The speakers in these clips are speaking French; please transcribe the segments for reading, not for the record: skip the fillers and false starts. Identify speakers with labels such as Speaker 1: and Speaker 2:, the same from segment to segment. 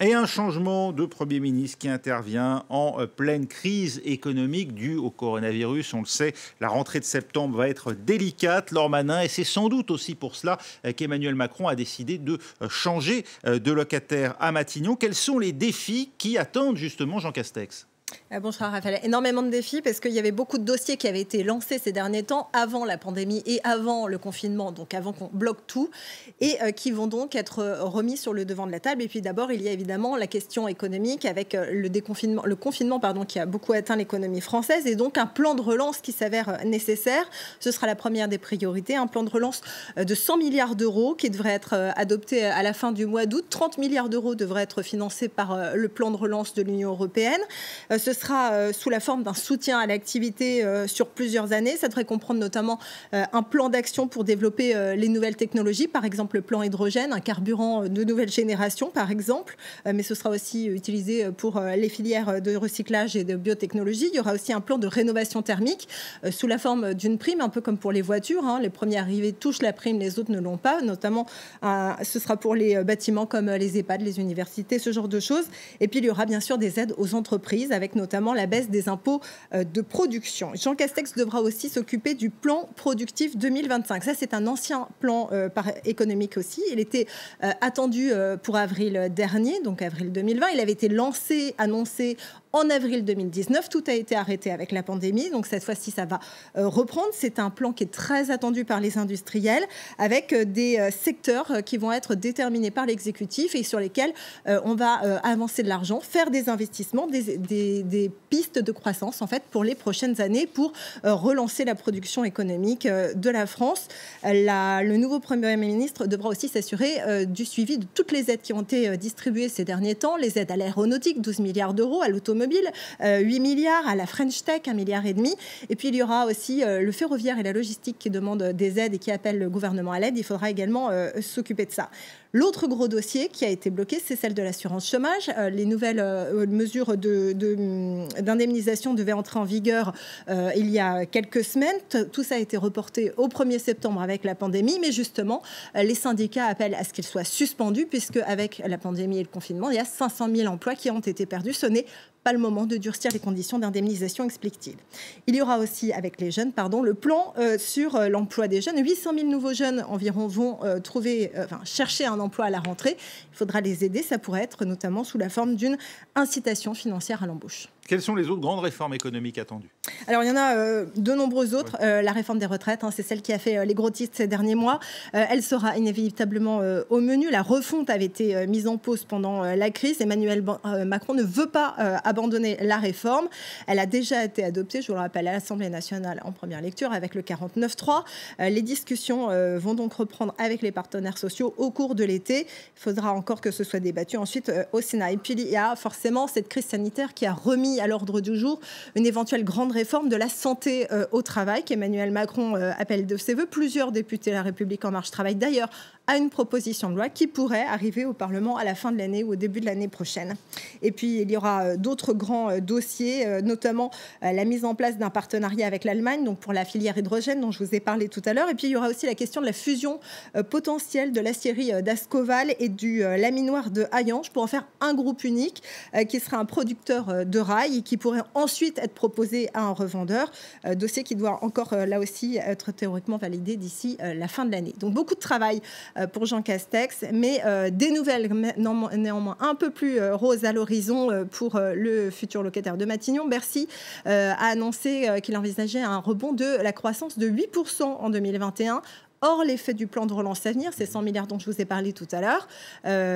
Speaker 1: Et un changement de Premier ministre qui intervient en pleine crise économique due au coronavirus. On le sait, la rentrée de septembre va être délicate, Laure Manin, et c'est sans doute aussi pour cela qu'Emmanuel Macron a décidé de changer de locataire à Matignon. Quels sont les défis qui attendent justement Jean Castex ?
Speaker 2: Bonsoir Raphaël. Énormément de défis parce qu'il y avait beaucoup de dossiers qui avaient été lancés ces derniers temps avant la pandémie et avant le confinement, donc avant qu'on bloque tout, et qui vont donc être remis sur le devant de la table. Et puis d'abord, il y a évidemment la question économique avec le confinement qui a beaucoup atteint l'économie française et donc un plan de relance qui s'avère nécessaire. Ce sera la première des priorités, un plan de relance de 100 milliards d'euros qui devrait être adopté à la fin du mois d'août. 30 milliards d'euros devraient être financés par le plan de relance de l'Union européenne. Ce sera sous la forme d'un soutien à l'activité sur plusieurs années. Ça devrait comprendre notamment un plan d'action pour développer les nouvelles technologies, par exemple le plan hydrogène, un carburant de nouvelle génération, par exemple. Mais ce sera aussi utilisé pour les filières de recyclage et de biotechnologie. Il y aura aussi un plan de rénovation thermique sous la forme d'une prime, un peu comme pour les voitures. Les premiers arrivés touchent la prime, les autres ne l'ont pas. Notamment, ce sera pour les bâtiments comme les EHPAD, les universités, ce genre de choses. Et puis, il y aura bien sûr des aides aux entreprises avec notamment la baisse des impôts de production. Jean Castex devra aussi s'occuper du plan productif 2025. Ça, c'est un ancien plan économique aussi. Il était attendu pour avril dernier, donc avril 2020. Il avait été annoncé en avril 2019. Tout a été arrêté avec la pandémie. Donc cette fois-ci, ça va reprendre. C'est un plan qui est très attendu par les industriels avec des secteurs qui vont être déterminés par l'exécutif et sur lesquels on va avancer de l'argent, faire des investissements, des pistes de croissance en fait pour les prochaines années pour relancer la production économique de la France. Le nouveau Premier ministre devra aussi s'assurer du suivi de toutes les aides qui ont été distribuées ces derniers temps. Les aides à l'aéronautique, 12 milliards d'euros, à l'automobile, 8 milliards, à la French Tech, 1,5 milliard. Et puis il y aura aussi le ferroviaire et la logistique qui demandent des aides et qui appellent le gouvernement à l'aide. Il faudra également s'occuper de ça. L'autre gros dossier qui a été bloqué, c'est celle de l'assurance chômage. Les nouvelles mesures d'indemnisation devaient entrer en vigueur il y a quelques semaines. Tout ça a été reporté au 1er septembre avec la pandémie. Mais justement, les syndicats appellent à ce qu'il soit suspendu puisque avec la pandémie et le confinement, il y a 500 000 emplois qui ont été perdus. Ce n'est pas le moment de durcir les conditions d'indemnisation, explique-t-il. Il y aura aussi, avec les jeunes, le plan sur l'emploi des jeunes. 800 000 nouveaux jeunes environ vont chercher un emploi à la rentrée. Il faudra les aider. Ça pourrait être notamment sous la forme d'une incitation financière à l'embauche.
Speaker 1: Quelles sont les autres grandes réformes économiques attendues ?
Speaker 2: Alors, il y en a de nombreuses autres. La réforme des retraites, c'est celle qui a fait les gros titres ces derniers mois. Elle sera inévitablement au menu. La refonte avait été mise en pause pendant la crise. Emmanuel Macron ne veut pas abandonner la réforme. Elle a déjà été adoptée, je vous le rappelle, à l'Assemblée nationale en première lecture avec le 49.3. Les discussions vont donc reprendre avec les partenaires sociaux au cours de l'été. Il faudra encore que ce soit débattu ensuite au Sénat. Et puis, il y a forcément cette crise sanitaire qui a remis à l'ordre du jour une éventuelle grande réforme de la santé au travail qu'Emmanuel Macron appelle de ses voeux. Plusieurs députés de La République En Marche travaillent d'ailleurs à une proposition de loi qui pourrait arriver au Parlement à la fin de l'année ou au début de l'année prochaine. Et puis, il y aura d'autres grands dossiers, notamment la mise en place d'un partenariat avec l'Allemagne, donc pour la filière hydrogène dont je vous ai parlé tout à l'heure. Et puis, il y aura aussi la question de la fusion potentielle de l'acierie d'Ascoval et du laminoir de Hayange pour en faire un groupe unique qui sera un producteur de rail et qui pourrait ensuite être proposé à un revendeur. Dossier qui doit encore, là aussi, être théoriquement validé d'ici la fin de l'année. Donc, beaucoup de travail pour Jean Castex, mais des nouvelles néanmoins un peu plus roses à l'horizon pour le futur locataire de Matignon. Bercy a annoncé qu'il envisageait un rebond de la croissance de 8% en 2021. Or, l'effet du plan de relance à venir, ces 100 milliards dont je vous ai parlé tout à l'heure,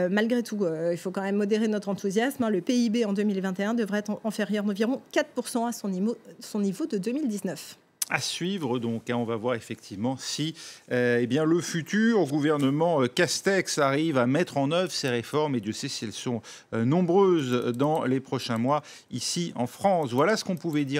Speaker 2: malgré tout, il faut quand même modérer notre enthousiasme. Le PIB en 2021 devrait être inférieur d'environ 4% à son niveau de 2019.
Speaker 1: À suivre, donc, on va voir effectivement si le futur gouvernement Castex arrive à mettre en œuvre ces réformes, et Dieu sait si elles sont nombreuses dans les prochains mois ici en France. Voilà ce qu'on pouvait dire.